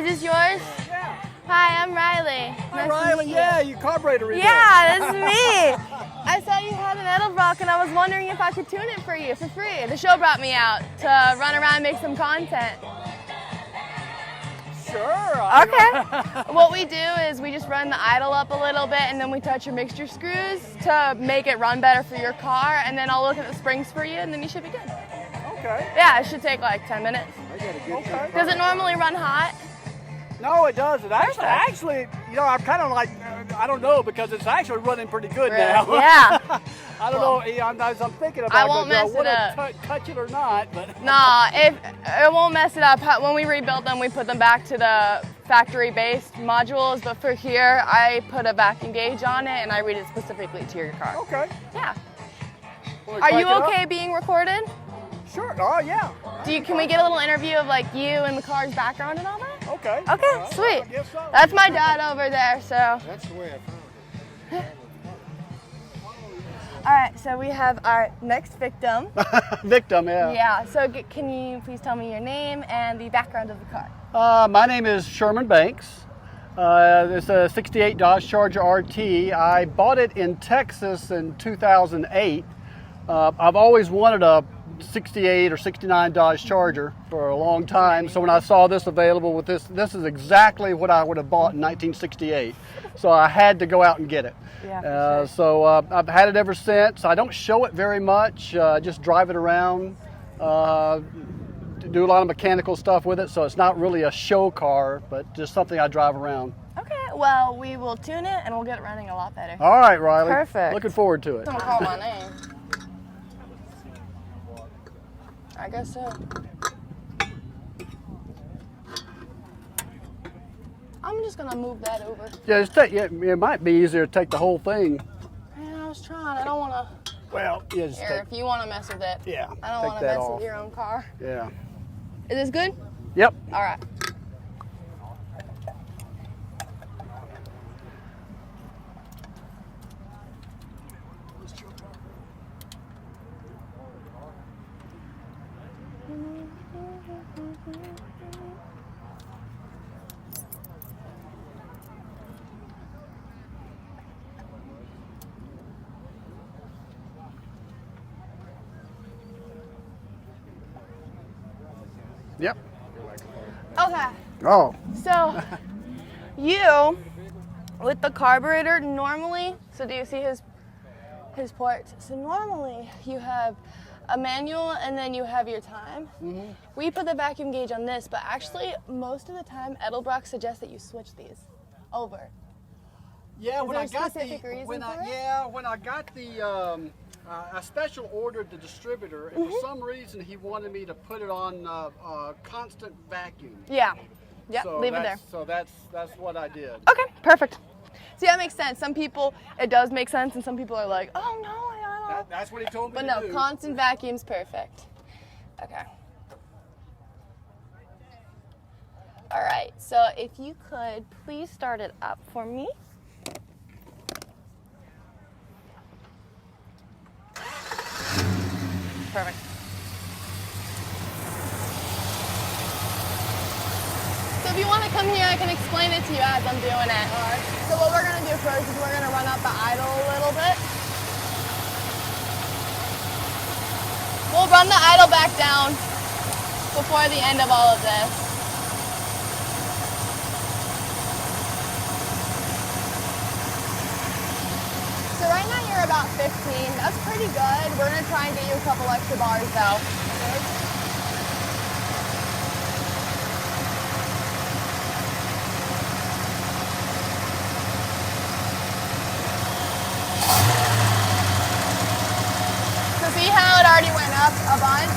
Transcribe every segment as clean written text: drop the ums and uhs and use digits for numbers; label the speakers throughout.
Speaker 1: Is this yours?
Speaker 2: Yeah.
Speaker 1: Hi, I'm Riley.
Speaker 2: Hi, Riley. Yeah, you carburetor rebuild.
Speaker 1: Yeah, this is me. I saw you had an Edelbrock, and I was wondering if I could tune it for you for free. The show brought me out to run around and make some content.
Speaker 2: Sure.
Speaker 1: Okay. What we do is we just run the idle up a little bit, and then we touch your mixture screws to make it run better for your car, and then I'll look at the springs for you, and then you should be good.
Speaker 2: Okay.
Speaker 1: Yeah, it should take like 10 minutes.
Speaker 2: Okay.
Speaker 1: Does it normally run hot?
Speaker 2: No, it doesn't. Actually, you know, I'm kind of like, I don't know, because it's actually running pretty good now.
Speaker 1: Yeah.
Speaker 2: I don't know. I'm thinking about
Speaker 1: I won't mess it up.
Speaker 2: Touch it or not, but.
Speaker 1: Nah, it won't mess it up. When we rebuild them, we put them back to the factory-based modules. But for here, I put a vacuum gauge on it, and I read it specifically to your car.
Speaker 2: Okay.
Speaker 1: Yeah. Are you okay being recorded?
Speaker 2: Sure. Oh, yeah.
Speaker 1: Can we get a little interview of like you and the car's background and all that?
Speaker 2: Okay.
Speaker 1: Okay, sweet. That's my dad over there, so.
Speaker 3: That's the way I found it.
Speaker 1: All right, so we have our next victim.
Speaker 2: Victim, yeah.
Speaker 1: Yeah, so can you please tell me your name and the background of the car?
Speaker 2: My name is Sherman Banks. It's a 68 Dodge Charger RT. I bought it in Texas in 2008. I've always wanted a 68 or 69 Dodge Charger for a long time. So when I saw this available with this is exactly what I would have bought in 1968. So I had to go out and get it.
Speaker 1: Yeah,
Speaker 2: So I've had it ever since. I don't show it very much, just drive it around, do a lot of mechanical stuff with it. So it's not really a show car, but just something I drive around.
Speaker 1: Okay, well, we will tune it and we'll get it running a lot better.
Speaker 2: All right, Riley.
Speaker 1: Perfect.
Speaker 2: Looking forward to it.
Speaker 1: Don't call my name. I guess so. I'm just gonna move that over.
Speaker 2: Yeah, it might be easier to take the whole thing.
Speaker 1: Man, I was trying. I don't wanna.
Speaker 2: Well, yeah, just
Speaker 1: Here, if you wanna mess with it.
Speaker 2: Yeah.
Speaker 1: I don't wanna mess with your own car.
Speaker 2: Yeah.
Speaker 1: Is this good?
Speaker 2: Yep.
Speaker 1: All right.
Speaker 2: Yep.
Speaker 1: Okay.
Speaker 2: Oh.
Speaker 1: So, you, with the carburetor, normally, so do you see his ports? So normally you have a manual and then you have your time.
Speaker 2: Mm-hmm.
Speaker 1: We put the vacuum gauge on this, but actually most of the time Edelbrock suggests that you switch these over.
Speaker 2: Yeah, when I got I special ordered the distributor, and for some reason he wanted me to put it on constant vacuum.
Speaker 1: Yeah. Yep,
Speaker 2: So
Speaker 1: leave it there.
Speaker 2: So that's what I did.
Speaker 1: Okay, perfect. See, that makes sense. Some people, it does make sense, and some people are like, oh no, I don't.
Speaker 2: That's what he told me
Speaker 1: But
Speaker 2: to
Speaker 1: no,
Speaker 2: do.
Speaker 1: constant vacuum's perfect. Okay. All right, so if you could please start it up for me. Perfect. So if you want to come here, I can explain it to you as I'm doing it. All right. So what we're going to do first is we're going to run up the idle a little bit. We'll run the idle back down before the end of all of this. So right now you're about 15. That's pretty good. We're going to try and get you a couple extra bars though. So see how it already went up a bunch?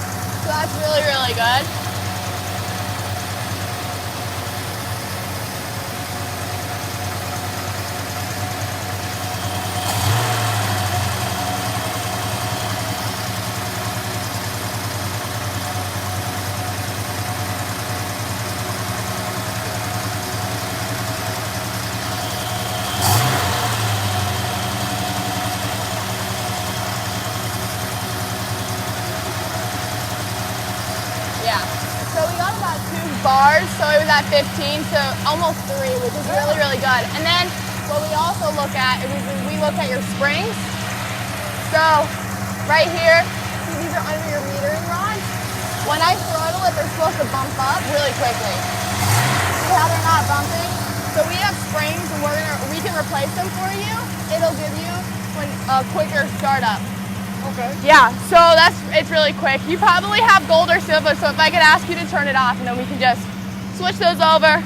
Speaker 1: So that's really, really good. Yeah. bars, so it was at 15, so almost 3, which is really, really good. And then what we also look at is we look at your springs. So right here, see these are under your metering rods. When I throttle it, they're supposed to bump up really quickly. See how they're not bumping? So we have springs, and we can replace them for you. It'll give you a quicker startup.
Speaker 2: Okay.
Speaker 1: Yeah, so it's really quick. You probably have gold or silver, so if I could ask you to turn it off, and then we can just switch those over.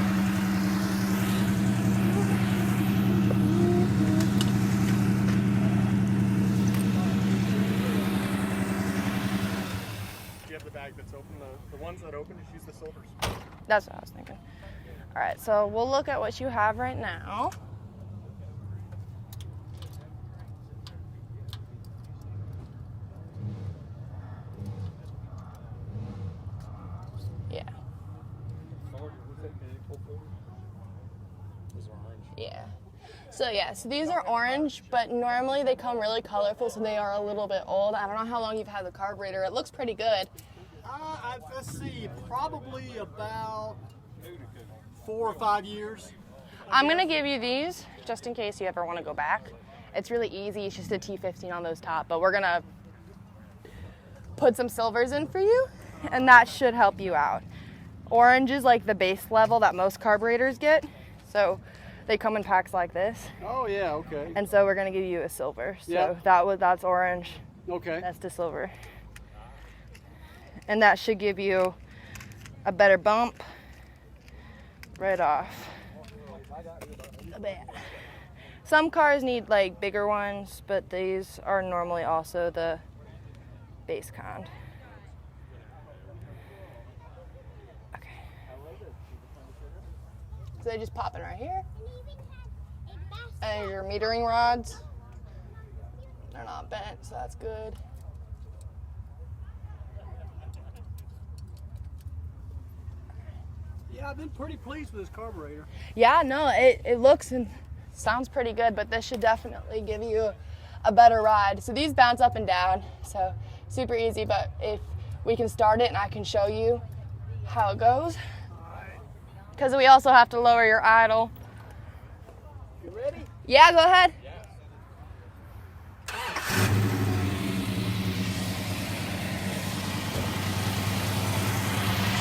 Speaker 3: You have the bag that's open. The ones that open, just use the silvers.
Speaker 1: That's what I was thinking. All right, so we'll look at what you have right now. Yeah. Yeah. So these are orange, but normally they come really colorful, so they are a little bit old. I don't know how long you've had the carburetor. It looks pretty good.
Speaker 2: Let's see, probably about 4 or 5 years.
Speaker 1: I'm going to give you these just in case you ever want to go back. It's really easy. It's just a T15 on those top, but we're going to put some silvers in for you, and that should help you out. Orange is like the base level that most carburetors get, so they come in packs like this.
Speaker 2: Oh yeah, okay.
Speaker 1: And so we're going to give you a silver. So
Speaker 2: Yep.
Speaker 1: that's orange.
Speaker 2: Okay.
Speaker 1: That's the silver. And that should give you a better bump right off. A bit. Some cars need like bigger ones, but these are normally also the base kind. Okay. So they just pop in right here. And your metering rods, they're not bent, so that's good.
Speaker 2: Yeah, I've been pretty pleased with this carburetor.
Speaker 1: Yeah, no, it looks and sounds pretty good, but this should definitely give you a better ride. So these bounce up and down, so super easy, but if we can start it and I can show you how it goes. Because we also have to lower your idle.
Speaker 2: You ready?
Speaker 1: Yeah, go ahead.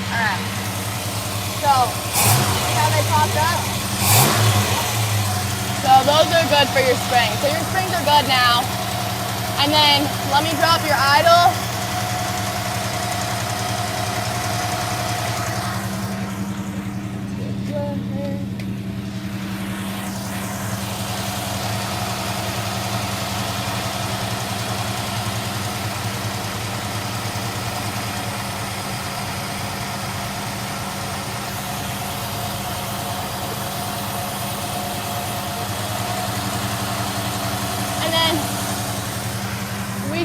Speaker 1: All right. So, see how they popped up? So those are good for your springs. So your springs are good now. And then let me drop your idle.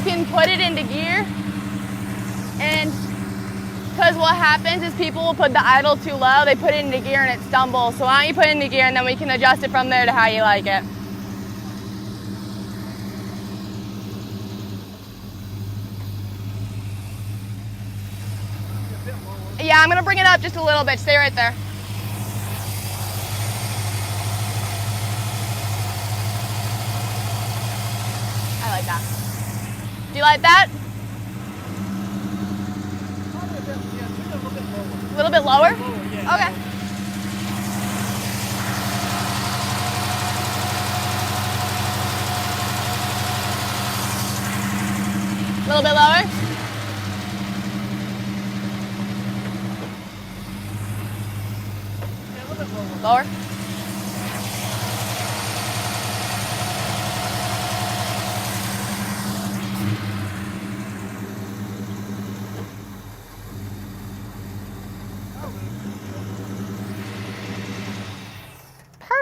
Speaker 1: Can put it into gear, and because what happens is people will put the idle too low, they put it into gear and it stumbles. So why don't you put it into gear and then we can adjust it from there to how you like it. Yeah, I'm gonna bring it up just a little bit. Stay right there. I like that. Do you like that? A little bit lower? Okay. A little bit lower?
Speaker 2: Yeah, a little bit lower.
Speaker 1: Lower?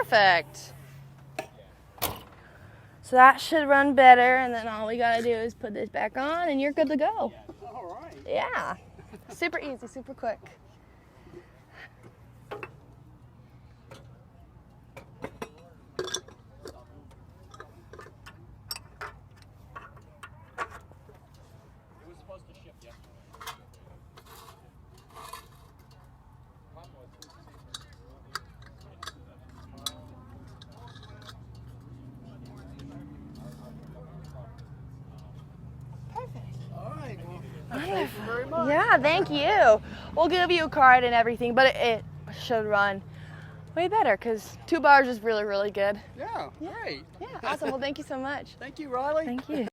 Speaker 1: Perfect. So that should run better, and then all we gotta do is put this back on and you're good to go.
Speaker 2: All right.
Speaker 1: Yeah. Super easy, super quick.
Speaker 2: Thank you very much.
Speaker 1: Yeah, thank you. We'll give you a card and everything, but it should run way better because 2 bars is really, really good.
Speaker 2: Yeah, great.
Speaker 1: Yeah, awesome. Well, thank you so much.
Speaker 2: Thank you, Riley.
Speaker 1: Thank you.